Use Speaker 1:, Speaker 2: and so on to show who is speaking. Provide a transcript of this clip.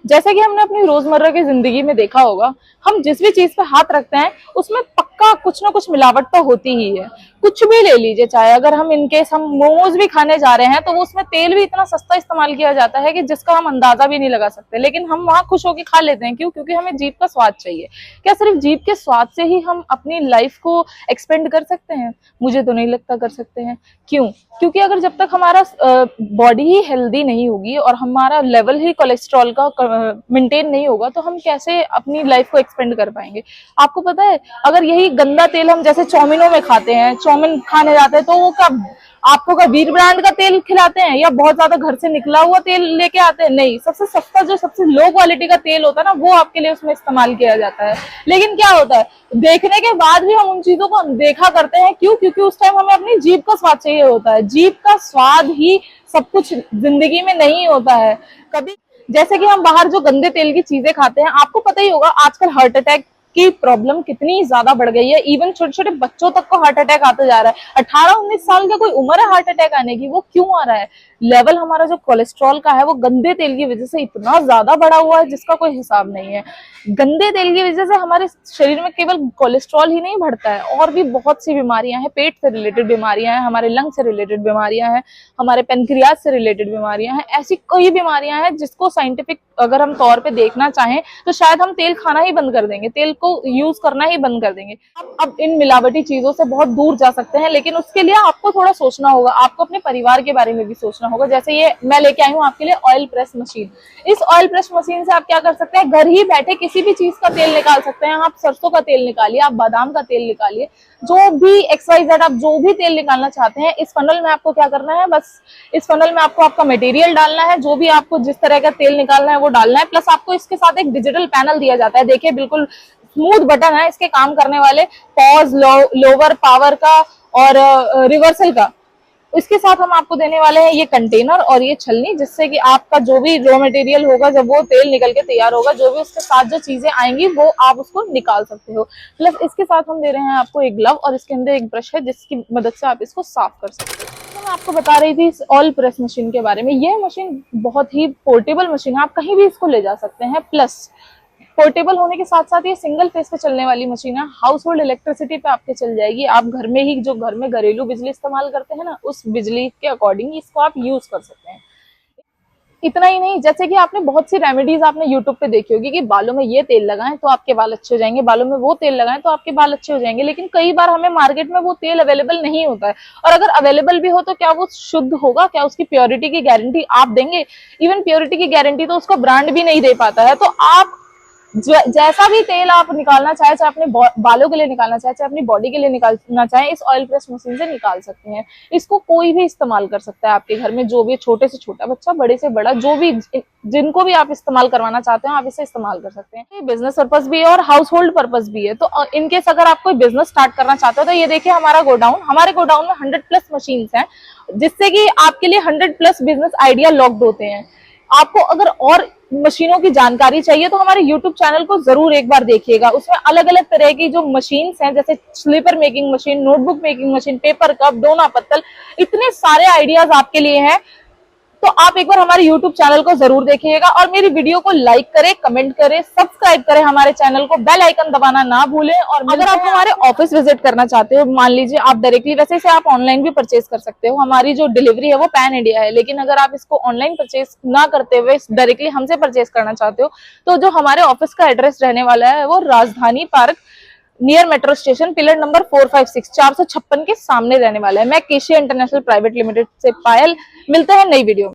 Speaker 1: जैसा कि हमने अपनी रोजमर्रा की जिंदगी में देखा होगा, हम जिस भी चीज पे हाथ रखते हैं उसमें पक्का कुछ ना कुछ मिलावट तो होती ही है। कुछ भी ले लीजिए, चाहे अगर हम इनकेस हम मोमोज भी खाने जा रहे हैं तो वो उसमें तेल भी इतना सस्ता इस्तेमाल किया जाता है कि जिसका हम अंदाजा भी नहीं लगा सकते, लेकिन हम वहां खुश होकर खा लेते हैं। क्यों? क्योंकि हमें जीभ का स्वाद चाहिए। क्या सिर्फ जीभ के स्वाद से ही हम अपनी लाइफ को एक्सपेंड कर सकते हैं? मुझे तो नहीं लगता कर सकते हैं। क्यों? क्योंकि अगर जब तक हमारा बॉडी ही हेल्दी नहीं होगी और हमारा लेवल ही कोलेस्ट्रॉल का मेंटेन नहीं होगा तो हम कैसे अपनी लाइफ को एक्सपेंड कर पाएंगे? आपको पता है, अगर यही गंदा तेल हम जैसे चाउमीनों में खाते हैं, चाउमीन खाने जाते हैं तो वो क्या आपको का वीर ब्रांड का तेल खिलाते हैं या बहुत ज्यादा घर से निकला हुआ तेल लेके आते हैं? नहीं, सबसे सस्ता जो सबसे लो क्वालिटी का तेल होता है ना, वो आपके लिए उसमें इस्तेमाल किया जाता है। लेकिन क्या होता है, देखने के बाद भी हम उन चीजों को देखा करते हैं। क्यों? क्योंकि उस टाइम हमें अपनी जीभ का स्वाद चाहिए होता है। जीभ का स्वाद ही सब कुछ जिंदगी में नहीं होता है। कभी जैसे कि हम बाहर जो गंदे तेल की चीजें खाते हैं, आपको पता ही होगा आजकल हार्ट अटैक की प्रॉब्लम कितनी ज्यादा बढ़ गई है। इवन छोटे छोटे बच्चों तक को हार्ट अटैक आता जा रहा है। 18-19 साल का कोई उम्र है हार्ट अटैक आने की? वो क्यों आ रहा है? लेवल हमारा जो कोलेस्ट्रॉल का है वो गंदे तेल की वजह से इतना ज्यादा बढ़ा हुआ है जिसका कोई हिसाब नहीं है। गंदे तेल की वजह से हमारे शरीर में केवल कोलेस्ट्रॉल ही नहीं बढ़ता है, और भी बहुत सी बीमारियां हैं। पेट से रिलेटेड बीमारियां हैं, हमारे लंग से रिलेटेड बीमारियां हैं, हमारे पेनक्रियाज से रिलेटेड बीमारियां हैं। ऐसी कई बीमारियां हैं जिसको साइंटिफिक अगर हम तौर पे देखना चाहें तो शायद हम तेल खाना ही बंद कर देंगे, तेल को यूज करना ही बंद कर देंगे। अब इन मिलावटी चीजों से बहुत दूर जा सकते हैं, लेकिन उसके लिए आपको थोड़ा सोचना होगा। आपको अपने परिवार के बारे में भी सोचना होगा। जैसे ये मैं लेके आई हूँ आपके लिए ऑयल प्रेस मशीन। इस ऑयल प्रेस मशीन से आप क्या कर सकते हैं, घर ही बैठे किसी भी चीज का तेल निकाल सकते हैं। आप सरसों का तेल निकालिए, आप बादाम का तेल निकालिए, जो भी XYZ आप जो भी तेल निकालना चाहते हैं। इस फनल में आपको क्या करना है, बस इस फनल में आपको आपका मटेरियल डालना है, जो भी आपको जिस तरह का तेल निकालना है वो डालना है। प्लस आपको इसके साथ एक डिजिटल पैनल दिया जाता है। देखिए बिल्कुल स्मूथ बटन है इसके काम करने वाले, पॉज, लोवर, पावर का और रिवर्सल का। इसके साथ हम आपको देने वाले हैं ये कंटेनर और ये छलनी, जिससे कि आपका जो भी रॉ मटेरियल होगा, जब वो तेल निकल के तैयार होगा, जो भी उसके साथ जो चीजें आएंगी वो आप उसको निकाल सकते हो। प्लस इसके साथ हम दे रहे हैं आपको एक ग्लव और इसके अंदर एक ब्रश है जिसकी मदद से आप इसको साफ कर सकते हो। तो मैं आपको बता रही थी इस ऑयल प्रेस मशीन के बारे में। ये मशीन बहुत ही पोर्टेबल मशीन है, आप कहीं भी इसको ले जा सकते हैं। प्लस पोर्टेबल होने के साथ साथ ये सिंगल फेस पे चलने वाली मशीन है। हाउस होल्ड इलेक्ट्रिसिटी पे आपके चल जाएगी। आप घर में ही जो घर में घरेलू बिजली इस्तेमाल करते हैं ना, उस बिजली के अकॉर्डिंग इसको आप यूज कर सकते हैं। इतना ही नहीं, जैसे कि आपने बहुत सी रेमेडीज आपने यूट्यूब पे देखी होगी कि बालों में ये तेल लगाएं तो आपके बाल अच्छे हो जाएंगे, बालों में वो तेल लगाएं तो आपके बाल अच्छे हो जाएंगे। लेकिन कई बार हमें मार्केट में वो तेल अवेलेबल नहीं होता है, और अगर अवेलेबल भी हो तो क्या वो शुद्ध होगा? क्या उसकी प्योरिटी की गारंटी आप देंगे? इवन प्योरिटी की गारंटी तो उसका ब्रांड भी नहीं दे पाता है। तो आप जैसा भी तेल आप निकालना चाहे, चाहे अपने बालों के लिए निकालना चाहे, चाहे अपनी बॉडी के लिए निकालना चाहे, इस ऑयल प्रेस मशीन से निकाल सकते हैं। इसको कोई भी इस्तेमाल कर सकता है आपके घर में, जो भी छोटे से छोटा बच्चा, बड़े से बड़ा, जो भी जिनको भी आप इस्तेमाल करवाना चाहते हैं आप इसे इस्तेमाल कर सकते हैं। ये बिजनेस पर्पज भी है और हाउस होल्ड पर्पज भी है। तो इनकेस अगर आप कोई बिजनेस स्टार्ट करना चाहते हो तो ये देखिए हमारा गोडाउन, हमारे गोडाउन में 100+ मशीन है, जिससे कि आपके लिए 100+ बिजनेस आइडिया लॉक्ड होते हैं। आपको अगर और मशीनों की जानकारी चाहिए तो हमारे YouTube चैनल को जरूर एक बार देखिएगा। उसमें अलग अलग तरह की जो मशीन्स हैं, जैसे slipper making machine, notebook making machine, paper cup, डोना पत्तल, इतने सारे आइडियाज आपके लिए हैं। तो आप एक बार हमारे YouTube चैनल को जरूर देखिएगा और मेरी वीडियो को लाइक करें, कमेंट करें, सब्सक्राइब करें हमारे चैनल को, बेल आइकन दबाना ना भूलें। और अगर आप हमारे ऑफिस विजिट करना चाहते हो, मान लीजिए आप डायरेक्टली, वैसे से आप ऑनलाइन भी परचेज कर सकते हो। हमारी जो डिलीवरी है वो पैन इंडिया है, लेकिन अगर आप इसको ऑनलाइन परचेज ना करते हुए डायरेक्टली हमसे परचेज करना चाहते हो तो जो हमारे ऑफिस का एड्रेस रहने वाला है वो राजधानी park near metro station, pillar number 456, 456 के सामने रहने वाला है। मैं केशिया इंटरनेशनल प्राइवेट लिमिटेड से पायल। मिलते हैं नई वीडियो में।